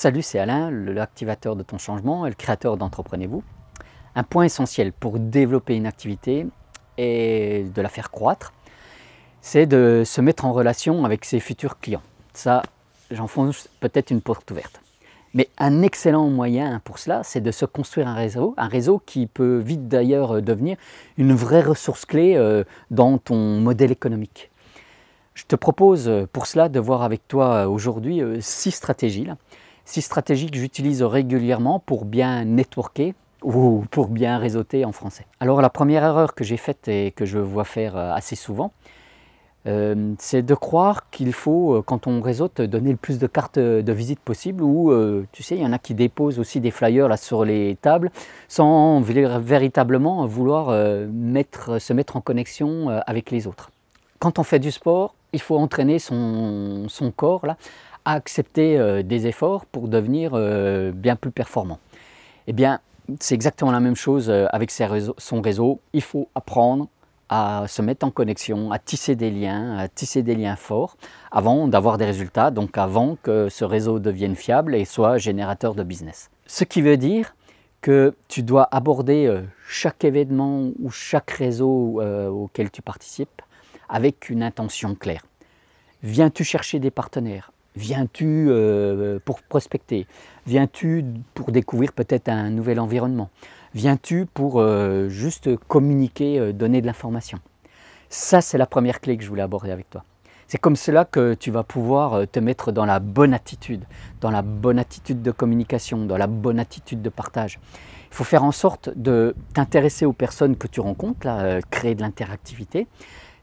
Salut, c'est Alain, l'activateur de ton changement et le créateur d'Entreprenez-vous. Un point essentiel pour développer une activité et de la faire croître, c'est de se mettre en relation avec ses futurs clients. Ça, j'enfonce peut-être une porte ouverte. Mais un excellent moyen pour cela, c'est de se construire un réseau qui peut vite d'ailleurs devenir une vraie ressource clé dans ton modèle économique. Je te propose pour cela de voir avec toi aujourd'hui 6 stratégies. 6 stratégies que j'utilise régulièrement pour bien networker ou pour bien réseauter en français. Alors la première erreur que j'ai faite et que je vois faire assez souvent, c'est de croire qu'il faut, quand on réseaute, donner le plus de cartes de visite possible ou, tu sais, il y en a qui déposent aussi des flyers là, sur les tables sans véritablement vouloir se mettre en connexion avec les autres. Quand on fait du sport, il faut entraîner son corps là, à accepter des efforts pour devenir bien plus performant. Eh bien, c'est exactement la même chose avec son réseau. Il faut apprendre à se mettre en connexion, à tisser des liens forts avant d'avoir des résultats, donc avant que ce réseau devienne fiable et soit générateur de business. Ce qui veut dire que tu dois aborder chaque événement ou chaque réseau auquel tu participes avec une intention claire. Viens-tu chercher des partenaires? Viens-tu pour prospecter? Viens-tu pour découvrir peut-être un nouvel environnement? Viens-tu pour juste communiquer, donner de l'information? Ça, c'est la première clé que je voulais aborder avec toi. C'est comme cela que tu vas pouvoir te mettre dans la bonne attitude de communication, dans la bonne attitude de partage. Il faut faire en sorte de t'intéresser aux personnes que tu rencontres, là, créer de l'interactivité.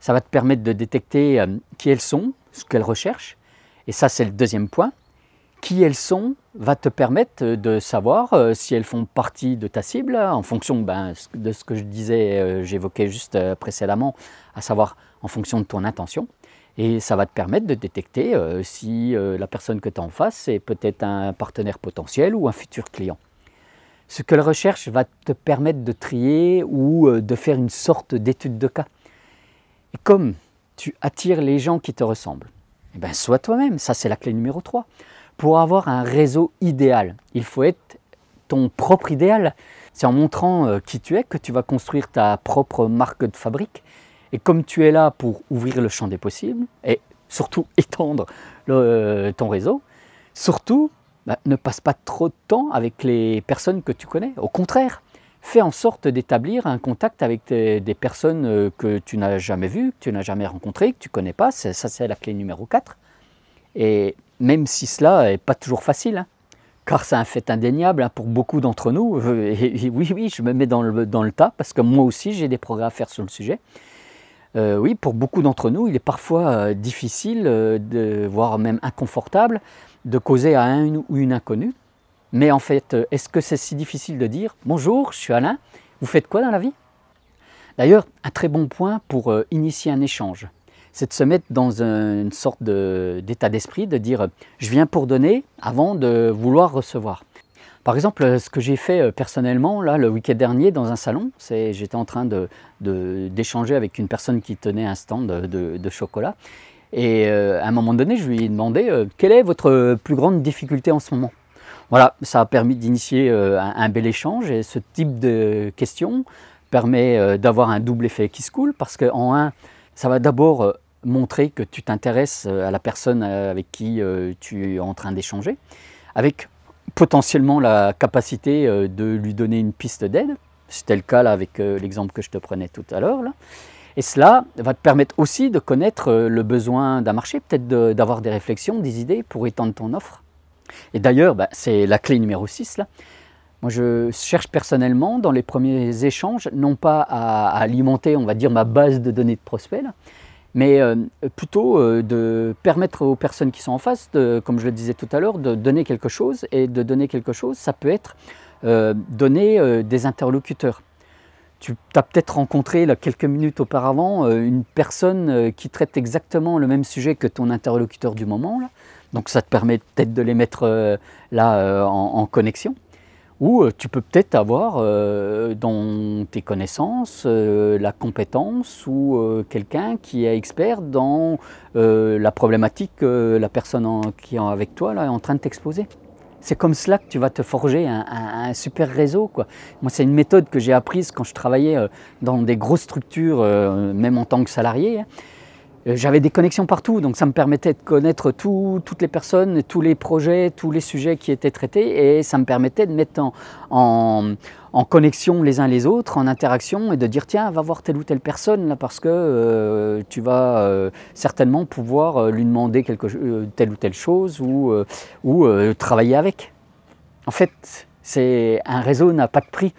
Ça va te permettre de détecter qui elles sont, ce qu'elles recherchent. Et ça, c'est le deuxième point. Qui elles sont va te permettre de savoir si elles font partie de ta cible en fonction de ce que je disais, j'évoquais juste précédemment, à savoir en fonction de ton intention. Et ça va te permettre de détecter si la personne que tu as en face est peut-être un partenaire potentiel ou un futur client. Ce qu'elle recherche va te permettre de trier ou de faire une sorte d'étude de cas. Et comme tu attires les gens qui te ressemblent, eh bien, sois toi-même, ça c'est la clé numéro 3. Pour avoir un réseau idéal, il faut être ton propre idéal. C'est en montrant qui tu es que tu vas construire ta propre marque de fabrique. Et comme tu es là pour ouvrir le champ des possibles et surtout étendre ton réseau, surtout ne passe pas trop de temps avec les personnes que tu connais. Au contraire, fais en sorte d'établir un contact avec des personnes que tu n'as jamais vues, que tu n'as jamais rencontrées, que tu ne connais pas. Ça, c'est la clé numéro 4. Et même si cela n'est pas toujours facile, car c'est un fait indéniable pour beaucoup d'entre nous. Et oui, je me mets dans le tas, parce que moi aussi, j'ai des progrès à faire sur le sujet. Oui, pour beaucoup d'entre nous, il est parfois difficile, voire même inconfortable, de causer à un ou une inconnue. Mais en fait, est-ce que c'est si difficile de dire « Bonjour, je suis Alain, vous faites quoi dans la vie ?» D'ailleurs, un très bon point pour initier un échange, c'est de se mettre dans une sorte d'état d'esprit, de dire « Je viens pour donner avant de vouloir recevoir ». Par exemple, ce que j'ai fait personnellement là, le week-end dernier dans un salon, c'est j'étais en train d'échanger avec une personne qui tenait un stand de chocolat. Et à un moment donné, je lui ai demandé quelle est votre plus grande difficulté en ce moment. Voilà, ça a permis d'initier un bel échange et ce type de questions permet d'avoir un double effet qui se coule parce qu'en un, ça va d'abord montrer que tu t'intéresses à la personne avec qui tu es en train d'échanger, avec potentiellement la capacité de lui donner une piste d'aide. C'était le cas là, avec l'exemple que je te prenais tout à l'heure. Et cela va te permettre aussi de connaître le besoin d'un marché, peut-être d'avoir des réflexions, des idées pour étendre ton offre. Et d'ailleurs, c'est la clé numéro 6. Là. Moi, je cherche personnellement, dans les premiers échanges, non pas à alimenter, on va dire, ma base de données de prospects, là, mais plutôt de permettre aux personnes qui sont en face, comme je le disais tout à l'heure, de donner quelque chose. Et de donner quelque chose, ça peut être donner des interlocuteurs. Tu as peut-être rencontré là, quelques minutes auparavant une personne qui traite exactement le même sujet que ton interlocuteur du moment. Là. Donc ça te permet peut-être de les mettre en connexion. Ou tu peux peut-être avoir dans tes connaissances la compétence ou quelqu'un qui est expert dans la problématique que la personne qui est avec toi là, est en train de t'exposer. C'est comme cela que tu vas te forger un super réseau, quoi. Moi, c'est une méthode que j'ai apprise quand je travaillais dans des grosses structures, même en tant que salarié, hein. J'avais des connexions partout, donc ça me permettait de connaître toutes les personnes, tous les projets, tous les sujets qui étaient traités, et ça me permettait de mettre en connexion les uns les autres, en interaction, et de dire tiens, va voir telle ou telle personne là, parce que tu vas certainement pouvoir lui demander telle ou telle chose ou travailler avec. En fait, un réseau n'a pas de prix.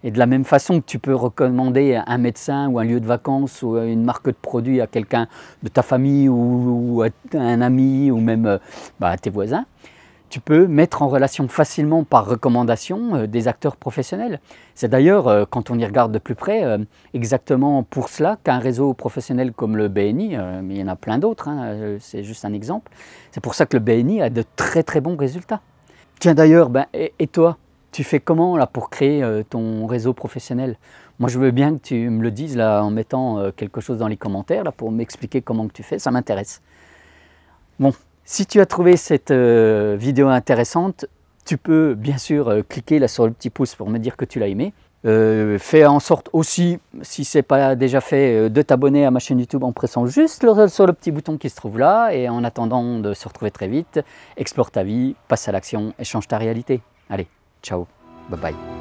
Et de la même façon que tu peux recommander un médecin ou un lieu de vacances ou une marque de produit à quelqu'un de ta famille ou à un ami ou même à tes voisins, tu peux mettre en relation facilement par recommandation des acteurs professionnels. C'est d'ailleurs, quand on y regarde de plus près, exactement pour cela qu'un réseau professionnel comme le BNI, mais il y en a plein d'autres, hein, c'est juste un exemple, c'est pour ça que le BNI a de très très bons résultats. Tiens d'ailleurs, et toi ? Tu fais comment là pour créer ton réseau professionnel? Moi, je veux bien que tu me le dises là en mettant quelque chose dans les commentaires là, pour m'expliquer comment que tu fais, ça m'intéresse. Bon, si tu as trouvé cette vidéo intéressante, tu peux bien sûr cliquer là sur le petit pouce pour me dire que tu l'as aimé. Fais en sorte aussi, si ce n'est pas déjà fait, de t'abonner à ma chaîne YouTube en pressant juste sur le petit bouton qui se trouve là. Et en attendant de se retrouver très vite, explore ta vie, passe à l'action et change ta réalité. Allez, ciao, bye bye.